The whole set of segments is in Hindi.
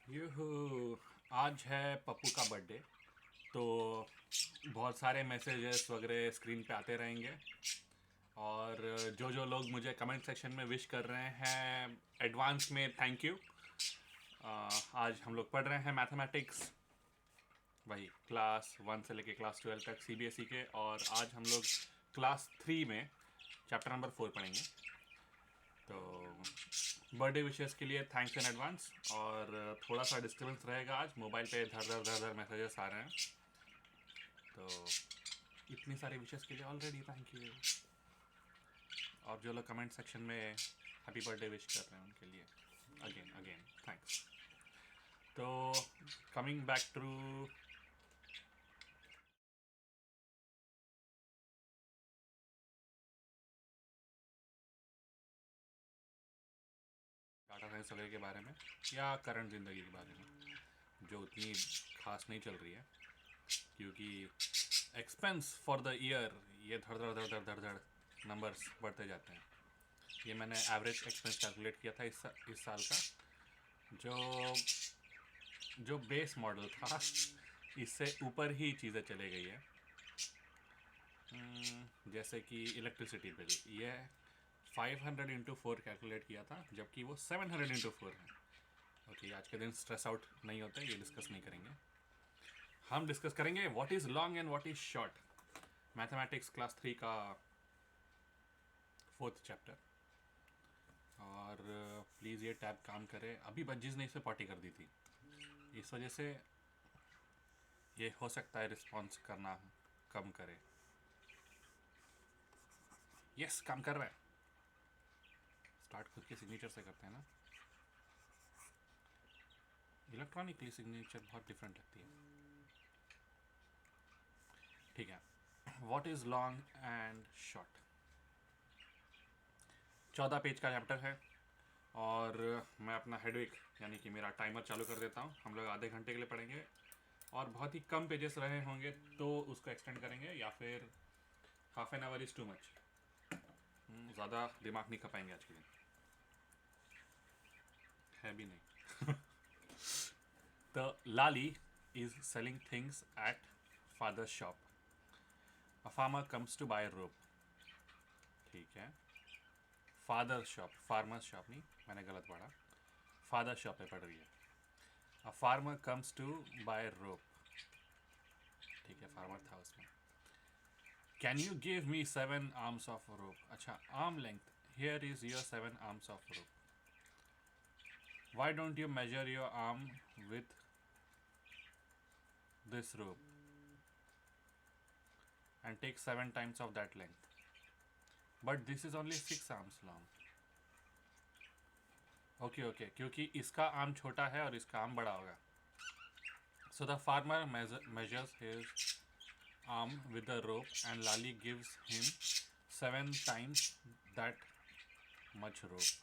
यूहू। आज है पप्पू का बर्थडे, तो बहुत सारे मैसेजेस वगैरह स्क्रीन पे आते रहेंगे। और जो जो लोग मुझे कमेंट सेक्शन में विश कर रहे हैं, एडवांस में थैंक यू। आज हम लोग पढ़ रहे हैं मैथमेटिक्स, वही क्लास 1 से लेके क्लास 12 तक सीबीएसई के। और आज हम लोग क्लास 3 में चैप्टर नंबर 4 पढ़ेंगे। तो बर्थडे विशेस के लिए थैंक्स इन एडवांस। और थोड़ा सा डिस्टर्बेंस रहेगा, आज मोबाइल पे धर धर धर धर मैसेजेस आ रहे हैं, तो इतनी सारी विशेस के लिए ऑलरेडी थैंक यू। और जो लोग कमेंट सेक्शन में हैप्पी बर्थडे विश कर रहे हैं उनके लिए अगेन अगेन थैंक्स। तो coming back to data science वगैरह के बारे में या करंट ज़िंदगी के बारे में, जो उतनी खास नहीं चल रही है, क्योंकि एक्सपेंस फॉर द ईयर ये धड़ धड़ धड़ धड़ धड़ धड़ नंबर्स बढ़ते जाते हैं। ये मैंने एवरेज एक्सपेंस कैलकुलेट किया था इस साल का। जो बेस मॉडल था, इससे ऊपर ही चीज़ें चले गई है। जैसे कि इलेक्ट्रिसिटी बिल, ये 500 इंटू 4 कैलकुलेट किया था, जबकि वो 700 इंटू 4 है। ओके, आज के दिन स्ट्रेस आउट नहीं होते, ये डिस्कस नहीं करेंगे। हम डिस्कस करेंगे what is long and what is short, mathematics class 3 का 4th चैप्टर। और प्लीज़ ये टैब काम करे। अभी बज्जीज ने इसे पॉटी कर दी थी, इस वजह से ये हो सकता है रिस्पॉन्स करना कम करे। यस, काम कर रहा है। स्टार्ट खुद के सिग्नेचर से करते हैं ना, इलेक्ट्रॉनिकली सिग्नेचर बहुत डिफरेंट लगती है। ठीक है, what is long and short 14 page का चैप्टर है। और मैं अपना हेडविक यानी कि मेरा टाइमर चालू कर देता हूँ। हम लोग आधे घंटे के लिए पढ़ेंगे, और बहुत ही कम पेजेस रहे होंगे तो उसको एक्सटेंड करेंगे, या फिर half an our is too much. ज़्यादा दिमाग नहीं खपाएंगे आज के दिन, है भी नहीं। तो Lali is selling things at father's shop. A farmer comes to buy rope. ठीक है, फादर शॉप, फार्मर शॉप नहीं, मैंने गलत पढ़ा, फादर शॉप पे पढ़ रही है। A farmer comes to buy rope. ठीक है, फार्मर था उसमें। Can you give me 7 arms of rope. अच्छा, arm length, here is your 7 arms of rope. Why don't you measure your arm with this rope and take 7 times of that length? But this is only 6 arms long. Okay, क्योंकि इसका आर्म छोटा है और इसका आर्म बड़ा होगा. So the farmer measures his arm with the rope, and Lali gives him 7 times that much rope.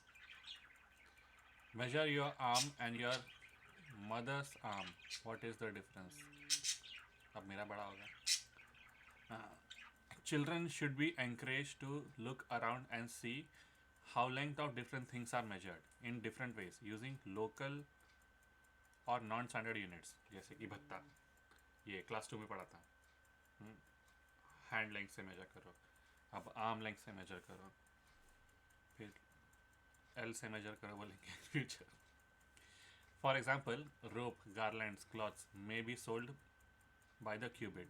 Measure your arm and your mother's arm. What is the difference? अब मेरा बड़ा होगा. Children should be encouraged to look around and see how length of different things are measured in different ways using local और नॉन स्टैंडर्ड यूनिट्स, जैसे कि भत्ता, ये क्लास 2 में पढ़ा था। हैंड लेंथ से मेजर करो, अब आर्म लेंथ से मेजर करो, फिर एल से मेजर करो बोलेंगे future. For example, rope, garlands, clothes may be sold by the cubit,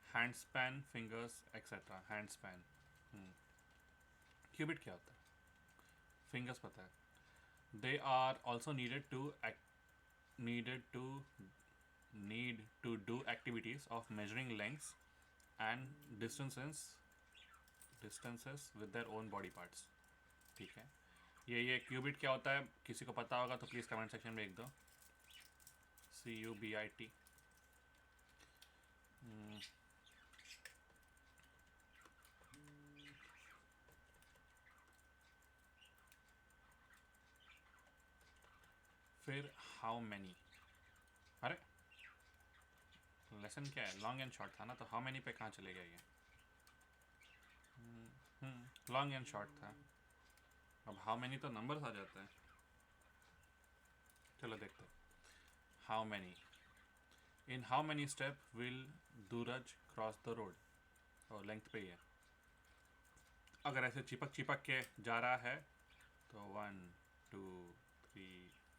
hand span, fingers etcetera. Hand span, cubit क्या होता है, फिंगर्स पता है। They are also need to do activities of measuring lengths and distances with their own body parts. ठीक है, ये क्यूबिट क्या होता है, किसी को पता होगा तो प्लीज़ कमेंट सेक्शन में लिख दो। CUBIT। फिर हाउ मैनी, अरे लेसन क्या है, लॉन्ग एंड शॉर्ट था ना, तो हाउ मैनी पे कहाँ चले गए ये। लॉन्ग एंड शॉर्ट था, अब हाउ मैनी तो नंबर्स आ जाता है। चलो देखते हैं। how many? In how many steps will Duraj cross the road? और लेंथ पे ही है. अगर ऐसे चिपक चिपक के जा रहा है तो 1 2 3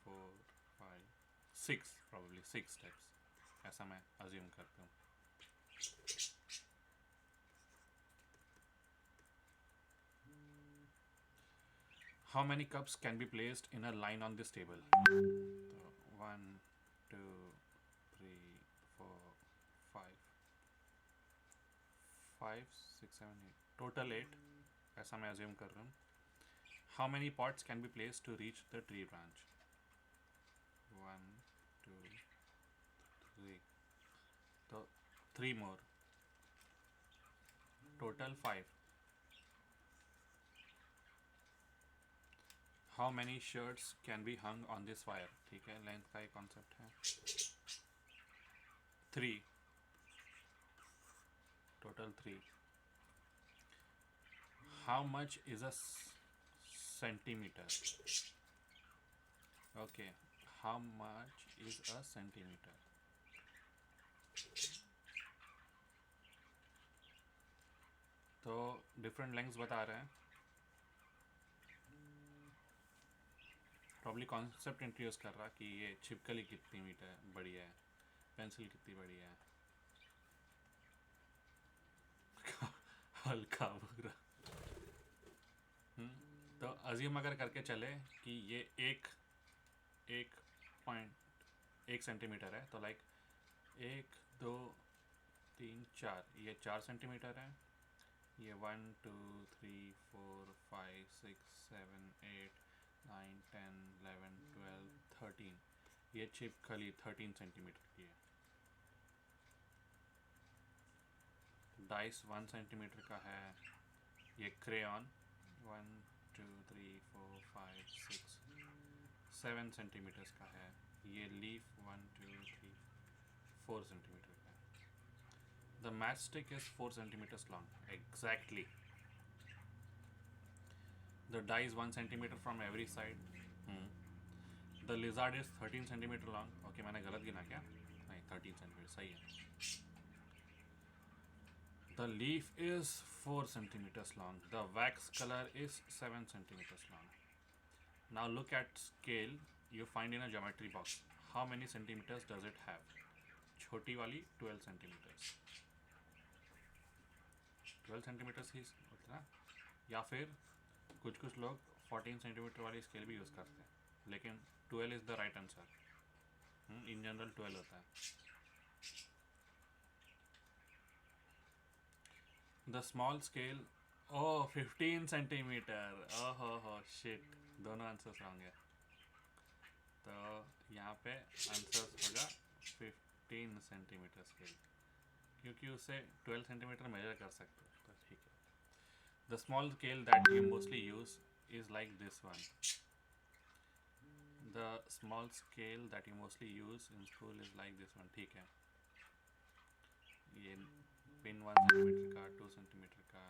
4 5 6 probably 6 steps, ऐसा मैं अज्यूम करता हूँ. How many cups can be placed in a line on this table? So 1 2 3 4 5 5 6 7 8 total 8, ऐसा मैं अज्यूम कर रहा हूँ. How many pots can be placed to reach the tree branch? 1 2 3, तो 3 more, total 5. How many shirts can be hung on this wire? ठीक है, लेंथ का एक कॉन्सेप्ट है. 3, total 3. How much is a centimeter? Okay, how much is a centimeter? तो डिफरेंट लेंथ्स बता रहे हैं. प्रॉब्ली कॉन्सेप्ट इंट्रोड्यूस कर रहा कि ये छिपकली कितनी मीटर बड़ी है, पेंसिल कितनी बड़ी है. हल्का बुरा. तो अज्यूम अगर करके चले कि ये एक पॉइंट 1 सेंटीमीटर है, तो लाइक 1 2 3 4, ये 4 सेंटीमीटर है. ये 1 2 3 4 5 6 7 8 9 10 11 12 13, ये छिपकली 13 सेंटीमीटर की है. डाइस 1 सेंटीमीटर का है. ये क्रेयॉन 1 2 3 4 5 6 7 सेंटीमीटर्स का है. ये लीफ 1 2 3 4 सेंटीमीटर का है. The matchstick is 4 centimetres long. Exactly. The die is 1 centimeter from every side. The lizard is 13 centimeter long. Okay, मैंने गलत गिना क्या? नहीं, 13 centimeter सही है. The leaf is 4 centimeters long. The wax color is 7 centimeters long. Now look at scale you find in a geometry box. How many centimeters does it have? छोटी वाली 12 centimeters. 12 centimeters ही होता है. या फिर कुछ लोग 14 सेंटीमीटर वाली स्केल भी यूज़ करते हैं, लेकिन 12 is the right answer. In general 12 होता है. The small scale 15 centimetre. ओहो शिट, दोनों आंसर्स रॉन्ग है. तो यहाँ पे आंसर होगा 15 सेंटीमीटर स्केल, क्योंकि उसे 12 सेंटीमीटर मेजर कर सकते हो. तो ठीक है. The small scale that you mostly use is like this one. The small scale that you mostly use in school is like this one. ठीक है. ये पिन 1 सेंटीमीटर का, 2 सेंटीमीटर का.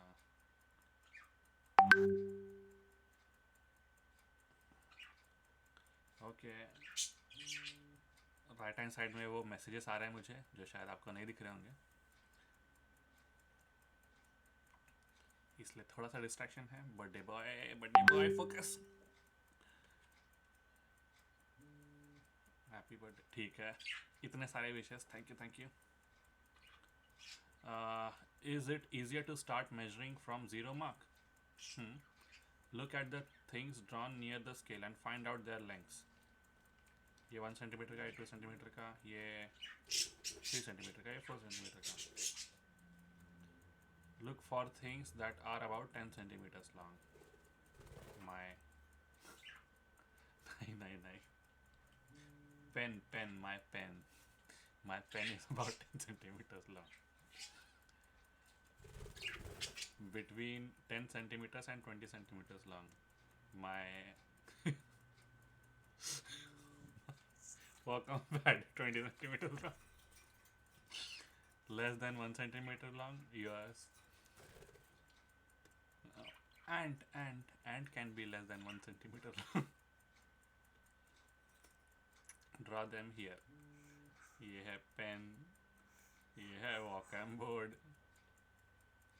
ओके. राइट हैंड साइड में वो मैसेजेस आ रहे हैं मुझे, जो शायद आपको नहीं दिख रहे होंगे, इसलिए थोड़ा सा डिस्ट्रैक्शन है. Birthday boy focus. Happy birthday. ठीक है, इतने सारे wishes, thank you. Is it easier to start measuring from 0 mark? Look at the things drawn near the scale and find out their lengths. ये 1 सेंटीमीटर का, ये 2 सेंटीमीटर का, ये 3 सेंटीमीटर का, ये 4 सेंटीमीटर का. Look for things that are about 10 centimeters long. My नहीं. Pen, my pen. My pen is about 10 centimeters long. Between 10 centimeters and 20 centimeters long. My welcome back. 20 centimeters long. Less than 1 centimeter long. Yours. Ant can be less than 1 centimeter long. Draw them here. ये है पेन, ये है वॉकम बोर्ड।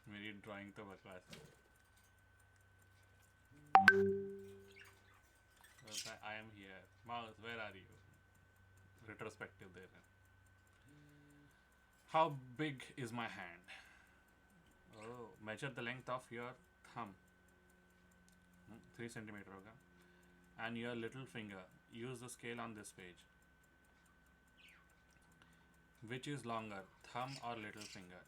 मेरी ड्राइंग तो बकवास है। I am here mouse, where are you? Retrospective दे रहे हैं। How big is my hand? Oh, measure the length of your thumb, 3 centimetre होगा। And your little finger, use the scale on this page. Which is longer, thumb और little finger?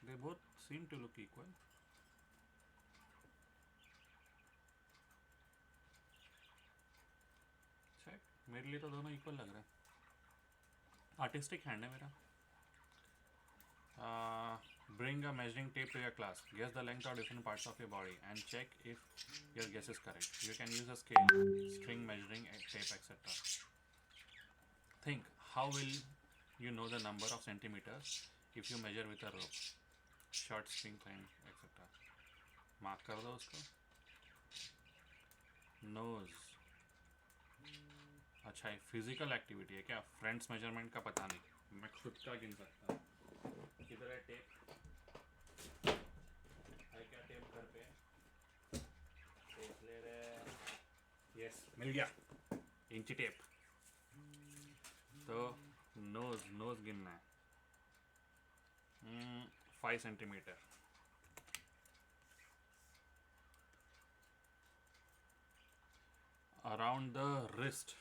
They both seem to look equal. Check. मेरे लिए तो दोनों इक्वल लग रहे हैं। आर्टिस्टिक हैंड है मेरा। Bring a measuring tape to your class. Guess the length of different parts of your body and check if your guess is correct. You can use a scale, string measuring tape, etc. Think, how will you know the number of centimeters if you measure with a rope? Short string time, etc. Mark कर दो उसको। नोज, अच्छा ये फिजिकल एक्टिविटी है क्या? फ्रेंड्स मेजरमेंट का पता नहीं, मैं खुद का गिन सकता हूँ। किधर है टेप? है क्या टेप घर पे? टेप ले रहे। यस, मिल गया इंची टेप। तो नोज, नोज गिनना है। 5 centimetre. Around the wrist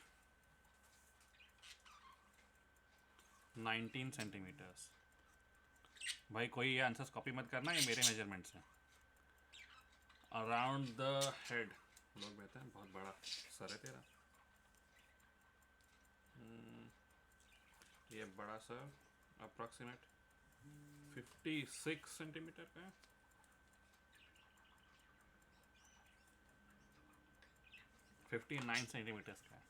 19 centimetres. भाई कोई ये आंसर्स कॉपी मत करना, ये मेरे मेजरमेंट्स हैं। अराउंड द हेड, लोग कहते हैं बहुत बड़ा सर है तेरा। ये बड़ा सर अप्रॉक्सीमेट 56 सेंटीमीटर का है। 59 सेंटीमीटर्स का है।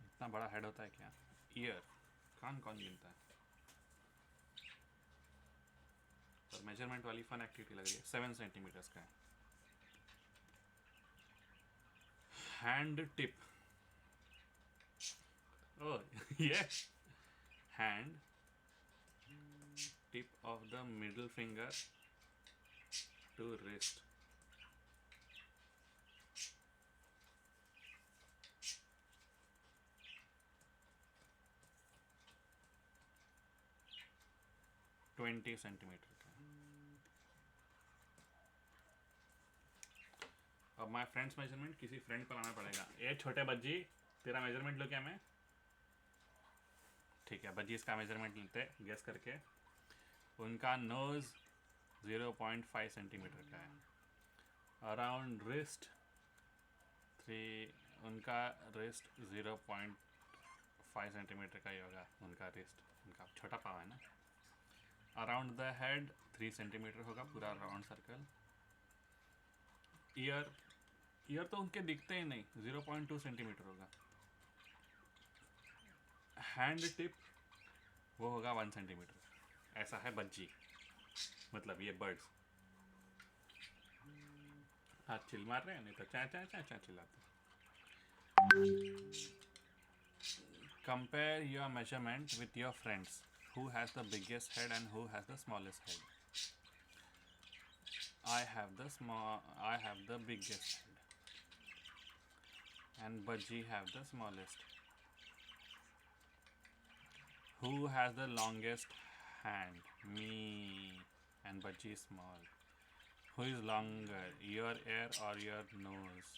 इतना बड़ा हेड होता है क्या? ईयर, कान कौन गिनता है? पर मेजरमेंट वाली फन एक्टिविटी लग रही है। 7 सेंटीमीटर्स का है। हैंड टिप, ओह ये hand tip of the middle finger to wrist. Twenty centimetre का। अब माय फ्रेंड्स मेजरमेंट किसी फ्रेंड को लाना पड़ेगा। ये छोटे बज्जी, तेरा मेजरमेंट लो क्या मैं? ठीक है, बज्जी इसका मेजरमेंट लेते गेस करके। उनका नोज 0.5 सेंटीमीटर का है। अराउंड रिस्ट 3, उनका रिस्ट 0.5 सेंटीमीटर का ही होगा। उनका रिस्ट, उनका छोटा पाव है ना। अराउंड द हेड 3 सेंटीमीटर होगा पूरा राउंड सर्कल। ईयर, ईयर तो उनके दिखते ही नहीं, 0.2 सेंटीमीटर होगा। हैंड टिप वो होगा 1 सेंटीमीटर। ऐसा है बज्जी, मतलब ये बर्ड्स। हाँ चिल मार रहे हैं, नहीं तो चा चा चा चा चिल्लाते। Compare your measurement with your friends. Who has the biggest head and who has the smallest head? I have the biggest head, and Bajji have the smallest. Who has the longest hand? Me, and Bajji is small. Who is longer, your ear or your nose?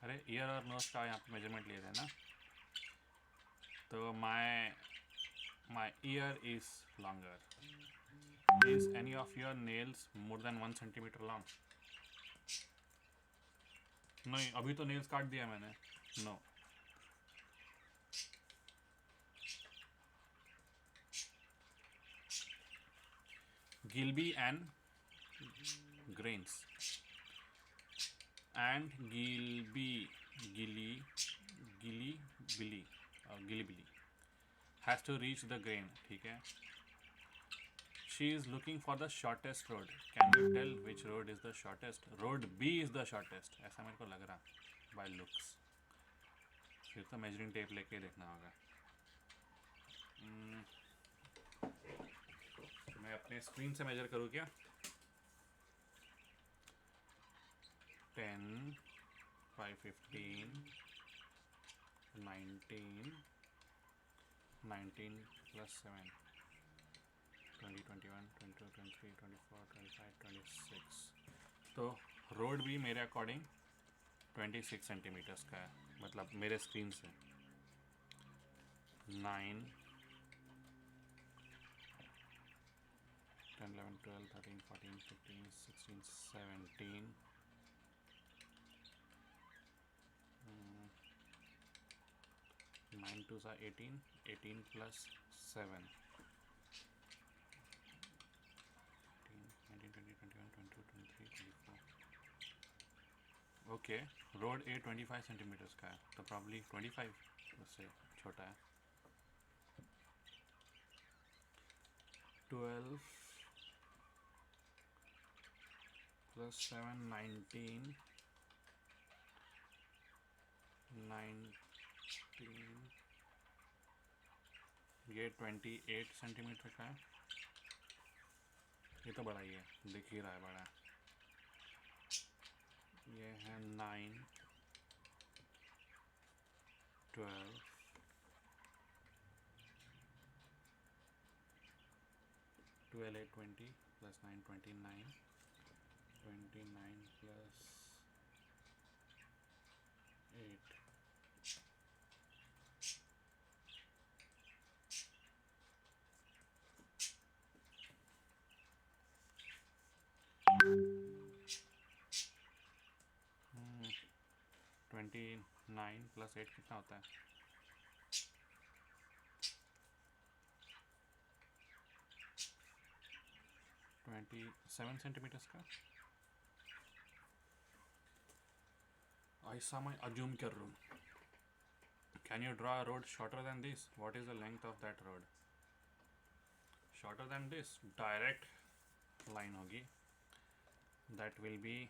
अरे ear और nose का यहाँ पे measurement ले रहे हैं ना। तो my ear is longer. Is any of your nails more than 1 centimeter long? नहीं, अभी तो nails काट दिया मैंने। No. Gilby and grains. And gilly billy has to reach the grain, ठीक है। She is looking for the shortest road, can you tell which road is the shortest? Road B is the shortest, ऐसा मेरे को लग रहा बाय लुक्स। फिर तो मेजरिंग टेप लेके देखना होगा। मैं अपने स्क्रीन से मेजर करूँ क्या? 10, 5, 15, 19, 19 plus 7, 20, 21, 22, 23, 24, 25, 26। तो रोड भी मेरे अकॉर्डिंग 26 सेंटीमीटर्स का है, मतलब मेरे स्क्रीन से। 9, 10, 11, 12, 13, 14, 15, 16, 17, 9 2s are 18, 18 plus 7, 19, 20, 21, 22, 23, 24। Okay, road A 25 centimetres का है, तो प्रॉब्ली 25 उससे छोटा है। 12 plus 7, 19, 19, ये 28 सेंटीमीटर का है। ये तो बड़ा ही है, दिख ही रहा है बड़ा। ये है 9, 12, 12, 8, 20 plus 9, 29, 29 plus 8, 29 plus 8 कितना होता है? 27 सेंटीमीटर्स का। ऐसा मैं अज्यूम कर रहा हूँ। Can you draw a road shorter than this? What is the length of that road? Shorter than this, direct line होगी, दैट विल बी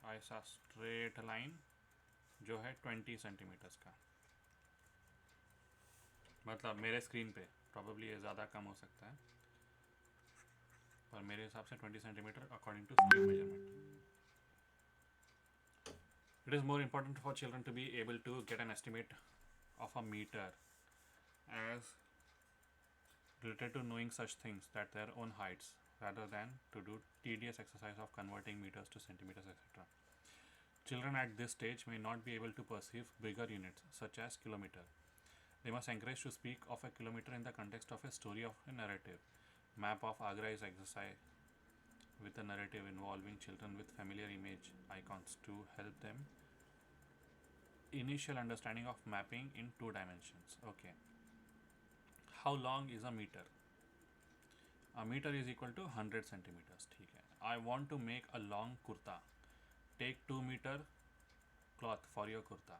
ऐसा स्ट्रेट लाइन जो है 20 सेंटीमीटर्स का। मतलब मेरे स्क्रीन पे प्रॉबेबली ये ज़्यादा कम हो सकता है, पर मेरे हिसाब से 20 centimetre according to screen measurement. It is more important for children to be able to get an estimate of a meter as related to knowing such things that their own heights rather than to do tedious exercise of converting meters to centimeters, etc. Children at this stage may not be able to perceive bigger units such as kilometer. They must encourage to speak of a kilometer in the context of a story of a narrative. Map of Agra is exercise with a narrative involving children with familiar image icons to help them initial understanding of mapping in 2 dimensions. Okay. How long is a meter? A meter is equal to 100 centimeters. ठीक है. I want to make a long kurta. Take 2 meter cloth for your kurta.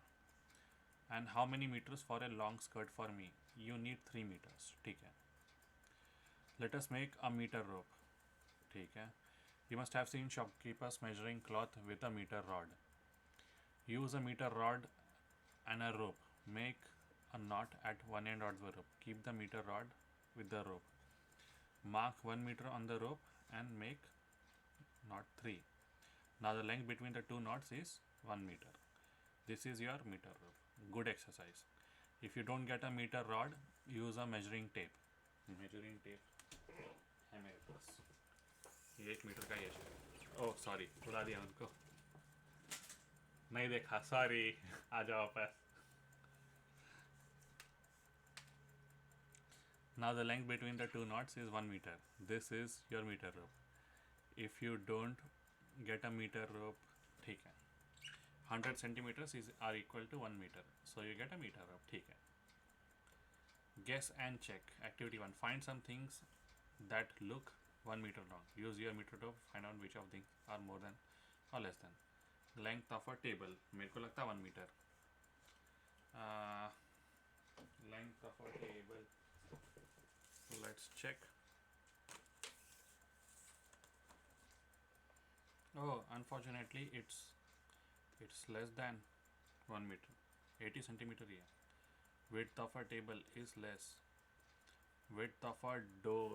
And how many meters for a long skirt for me? You need 3 meters. ठीक है. Let us make a meter rope. ठीक है. You must have seen shopkeepers measuring cloth with a meter rod. Use a meter rod and a rope. Make a knot at one end of the rope. Keep the meter rod with the rope. Mark 1 meter on the rope and make knot 3. Now the length between the 2 knots is 1 meter. This is your meter rope. Good exercise. If you don't get a meter rod, use a measuring tape. Measuring tape है मेरे पास, ये 1 मीटर का ही है। ओह सॉरी, बुला दिया उनको, नहीं देखा, सॉरी। आ जाओ वापस। Now the length between the 2 knots is 1 meter. This is your meter rope. If you don't get a meter rope, ठीक है, 100 centimeters are equal to 1 meter. So you get a meter rope. ठीक है. Guess and check. Activity 1. Find some things that look 1 meter long. Use your meter rope. Find out which of things are more than or less than. Length of a table. मेरे को लगता है 1 meter. length of a table. Let's check. Oh, unfortunately, it's less than 1 meter. 80 centimeter here. Width of a table is less. Width of a door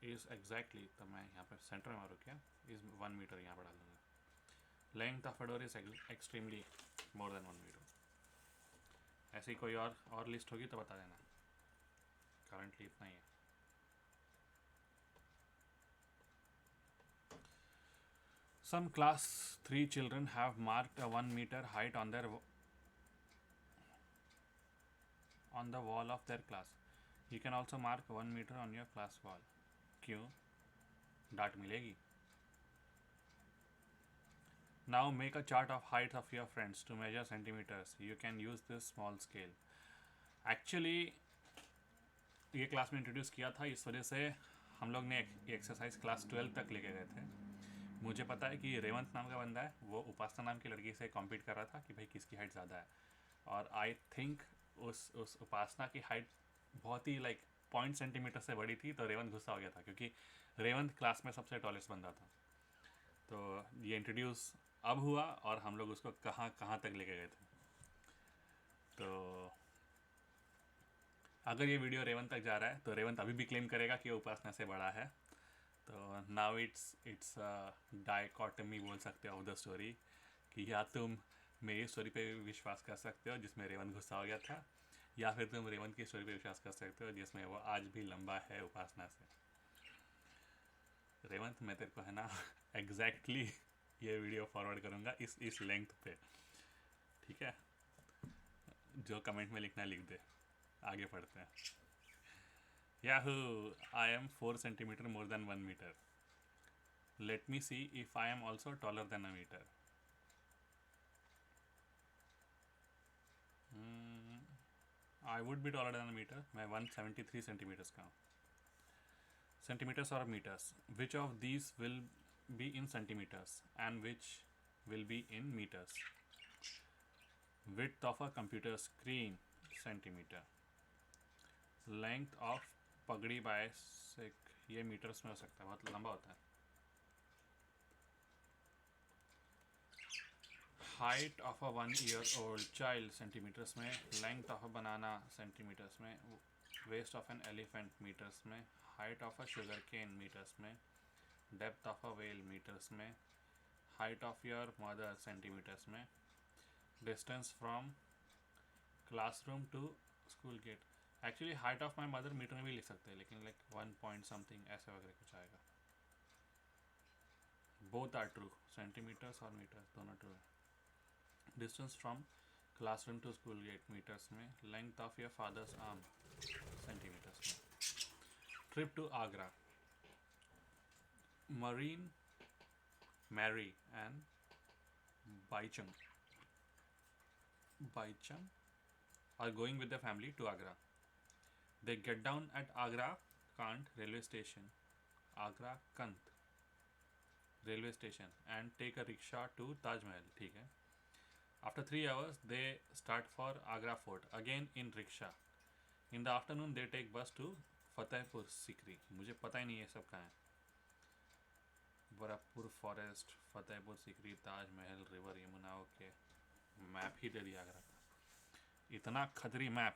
is exactly, तो मैं यहाँ पे सेंटर में मारूँ क्या, is 1 meter यहाँ पर डालूँगा. Length of a door is extremely more than 1 meter. ऐसी कोई और लिस्ट होगी तो बता देना. करंटली इतना ही है. Some class 3 children have marked a 1 meter height on the wall of their class. You can also mark 1 meter on your class wall. क्यों? डांट मिलेगी. Now make a chart of height of your friends to measure centimeters. You can use this small scale. Actually ये क्लास में इंट्रोड्यूस किया था, इस वजह से हम लोग ने ये एक्सरसाइज क्लास 12 तक लेके गए थे. मुझे पता है कि रेवंत नाम का बंदा है, वो उपासना नाम की लड़की से कॉम्पीट कर रहा था कि भाई किसकी हाइट ज़्यादा है. और आई थिंक उस उपासना की हाइट बहुत ही लाइक 0.1 सेंटीमीटर से बड़ी थी, तो रेवंत गुस्सा हो गया था क्योंकि रेवंत क्लास में सबसे टॉलेस्ट बंदा था. तो ये इंट्रोड्यूस अब हुआ और हम लोग उसको कहाँ कहाँ तक लेके गए थे. तो अगर ये वीडियो रेवंत तक जा रहा है तो रेवंत अभी भी क्लेम करेगा कि वो उपासना से बड़ा है. तो नाउ इट्स डाइकॉटमी बोल सकते हो ऑफ द स्टोरी कि या तुम मेरी स्टोरी पे विश्वास कर सकते हो जिसमें रेवंत गुस्सा हो गया था, या फिर तुम रेवंत की स्टोरी पे विश्वास कर सकते हो जिसमें वो आज भी लंबा है उपासना से. रेवंत मैं तेरे को है ना एग्जैक्टली ये वीडियो फॉरवर्ड करूँगा इस लेंथ पे, ठीक है. जो कमेंट में लिखना लिख दे. आगे पढ़ते हैं. Yahoo! I am 4 centimeter more than 1 meter. Let me see if I am also taller than a meter. I would be taller than a meter. मैं 173 centimeters का हूँ. Centimeters or meters? Which of these will be in centimeters and which will be in meters? Width of a computer screen, centimeter. Length of पगड़ी बाइसिक, ये मीटर्स में हो सकता है, बहुत लंबा होता है. Height of a 1-year-old child centimetres में. Length of a banana centimetres में. Waist of an elephant metres में. Height of a sugar cane metres में. Depth of a well metres में. Height of your mother centimetres में. Distance from classroom to school gate. Actually height of my mother metre में भी लिख सकते हैं, लेकिन लाइक 1 पॉइंट समथिंग ऐसे वगैरह कुछ आएगा. बोथ आर ट्रू, सेंटीमीटर्स और मीटर्स दोनों ट्रू है. Distance from classroom to school gate metres में. Length of your father's arm centimetres में. Trip to Agra. Marin Mary and Baichung are going with the family to Agra. They get down at Agra Kant railway station, Agra Kant railway station, and take a rickshaw to Taj Mahal. ठीक है. After 3 hours, they start for Agra Fort again in rickshaw. In the afternoon, they take bus to Fatehpur Sikri. मुझे पता ही नहीं है सब कहाँ है. Barrackpore forest, Fatehpur Sikri, Taj Mahal, river Yamuna. Okay, map ही दे दिया आगरा का. इतना खतरी मैप.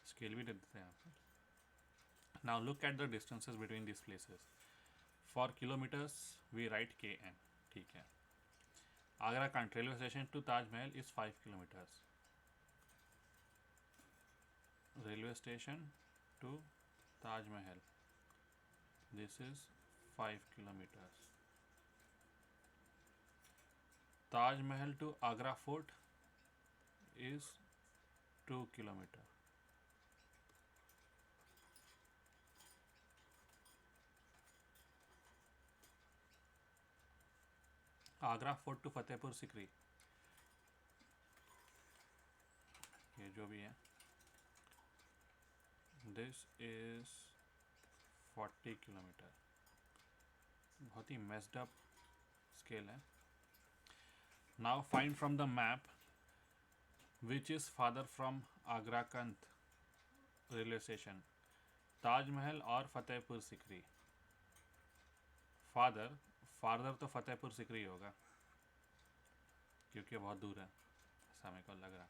स्केल भी दे देते हैं यहाँ पर. Now look at the distances between this places. For kilometers we write KN. ठीक है. Agra cantt railway station to Taj Mahal is 5 kilometers. Railway station to Taj Mahal, this is 5 kilometers. Taj Mahal to Agra fort is 2 kilometer. Agra fort to Fatehpur Sikri, ये जो भी है, दिस इज 40 किलोमीटर. बहुत ही मेस्ड अप स्केल है. Now find from the map which is father from आगराकंत railway station, Taj Mahal और फतेहपुर सिकरी? फादर, फादर तो फतेहपुर सिकरी होगा क्योंकि बहुत दूर है, ऐसा मेरे को लग रहा।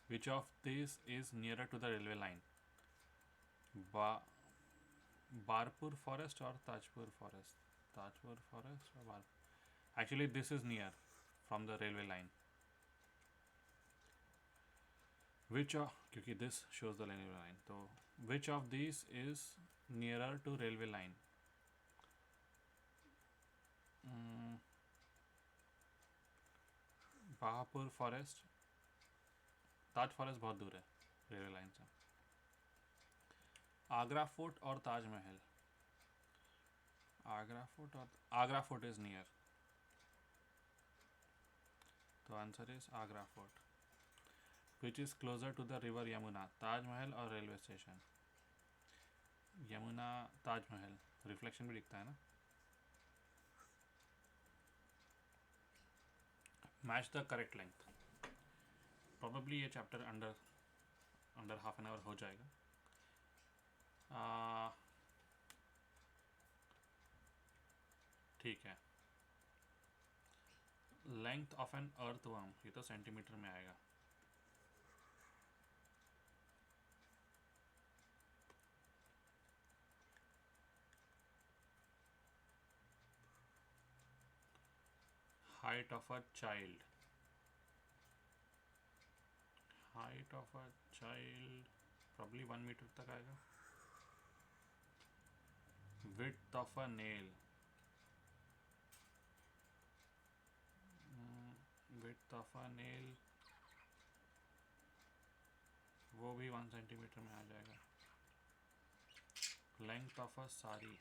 Which of this is nearer to the railway line? Barpur forest और ताजपुर फॉरेस्ट? ताजपुर फॉरेस्ट और बार, actually this is near from the railway line. Which of, क्योंकि this shows the railway line, तो which of this is nearer to railway line? Bahpur forest, Taj forest बहुत दूर है रेलवे लाइन से। आगरा फोर्ट और ताजमहल? आगरा फोर्ट और आगरा फोर्ट इज नियर, तो answer is Agra fort. Which is closer to the river Yamuna, Taj Mahal और railway station? Yamuna, Taj Mahal, reflection भी दिखता है ना। Match the correct length. Probably ये chapter under half an hour हो जाएगा। ठीक है। लेंथ ऑफ एन अर्थवर्म, ये तो सेंटीमीटर में आएगा। Height of a child, height of a child probably 1 metre तक आएगा। Width of a nail, width of a nail वो भी 1 सेंटीमीटर में आ जाएगा। Length of a sari,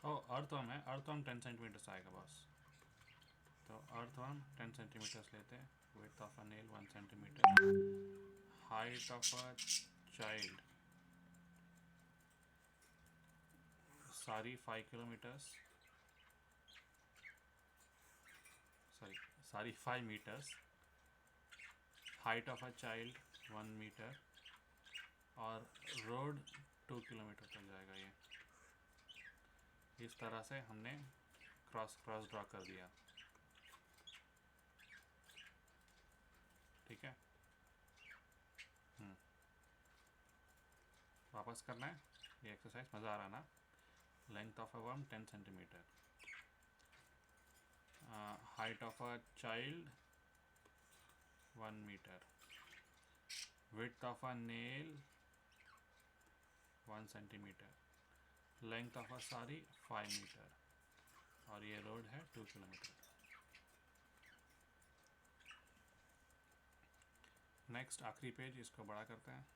oh earthworm है, अर्थवर्म 10 सेंटीमीटर से आएगा बस। तो अर्थवर्म 10 सेंटीमीटर्स लेते हैं। Width of a nail 1 centimetre. Height of a child, sari 5 kilometres, sorry sari 5 metres. Height of a child 1 metre और रोड 2 किलोमीटर तक जाएगा। ये इस तरह से हमने क्रॉस ड्रॉ कर दिया। ठीक है, वापस करना है ये एक्सरसाइज, मज़ा आ रहा ना। Length of a worm 10 centimetre, height of a child 1 metre, width of a nail 1 centimetre, length of a sari 5 metre और ये रोड है 2 किलोमीटर। नेक्स्ट आखिरी पेज, इसको बड़ा करते हैं।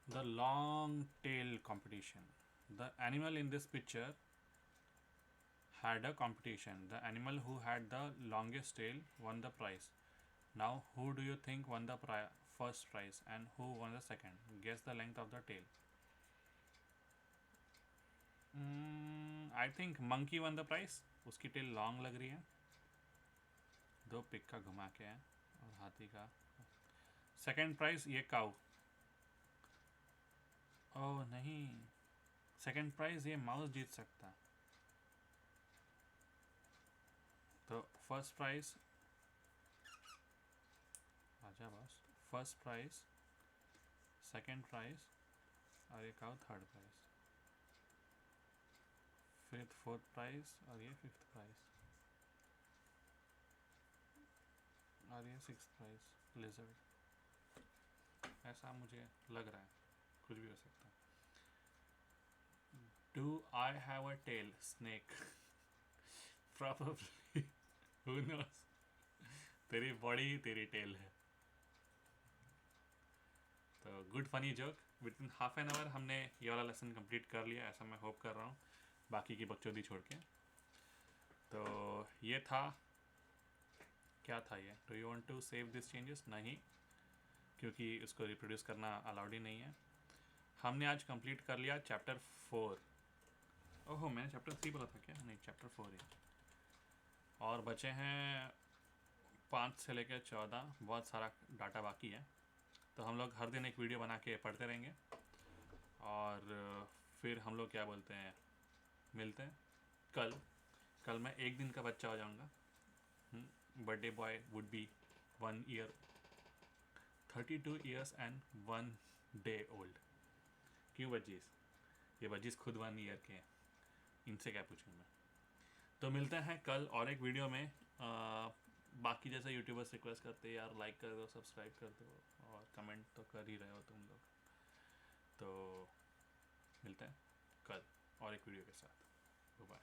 The long tail competition. The animal in this picture had a competition. The animal who had the longest tail won the prize. Now, who do you think won the first prize and who won the second? Guess the length of the tail. I think monkey won the prize. उसकी टेल लॉन्ग लग रही है, 2 पिक का घुमा के है और हाथी का। सेकेंड प्राइज ये काऊ। ओह नहीं, सेकेंड प्राइज ये माउस जीत सकता। तो फर्स्ट प्राइज, आजा boss, first prize, second prize और ये काऊ थर्ड प्राइज, फिर फोर्थ प्राइज और ये फिफ्थ प्राइज और ये सिक्स्थ प्राइज लिजर्ड। ऐसा मुझे लग रहा है, कुछ भी हो सकता है। Do I have a tail? Snake. Probably. Who knows? तेरी बॉडी ही तेरी टेल है। तो good funny joke. With in half an our हमने ये वाला लेसन कंप्लीट कर लिया, ऐसा मैं होप कर रहा हूँ, बाकी की बकचोदी छोड़ के। तो ये था, क्या था ये? Do you want to save this changes? नहीं, क्योंकि उसको रिप्रोड्यूस करना अलाउड ही नहीं है। हमने आज कंप्लीट कर लिया चैप्टर 4। ओहो, मैंने चैप्टर 3 बोला था क्या? नहीं, चैप्टर 4 ही। और बचे हैं 5 से लेकर 14, बहुत सारा डाटा बाकी है। तो हम लोग हर दिन एक वीडियो बना के पढ़ते रहेंगे और फिर हम लोग क्या बोलते हैं, मिलते हैं कल मैं 1 दिन का बच्चा हो जाऊंगा। Birthday boy would be 1 year, 32 years and 1 day old. क्यों बच्चीस? ये बच्चीस खुद 1 ईयर के हैं, इनसे क्या पूछूं मैं। तो मिलते हैं कल और एक वीडियो में। बाकी जैसे यूट्यूबर्स रिक्वेस्ट करते हैं यार, लाइक कर दो, सब्सक्राइब कर दो और कमेंट तो कर ही रहे हो तुम लोग। तो मिलते हैं कल और एक वीडियो के साथ। बाय।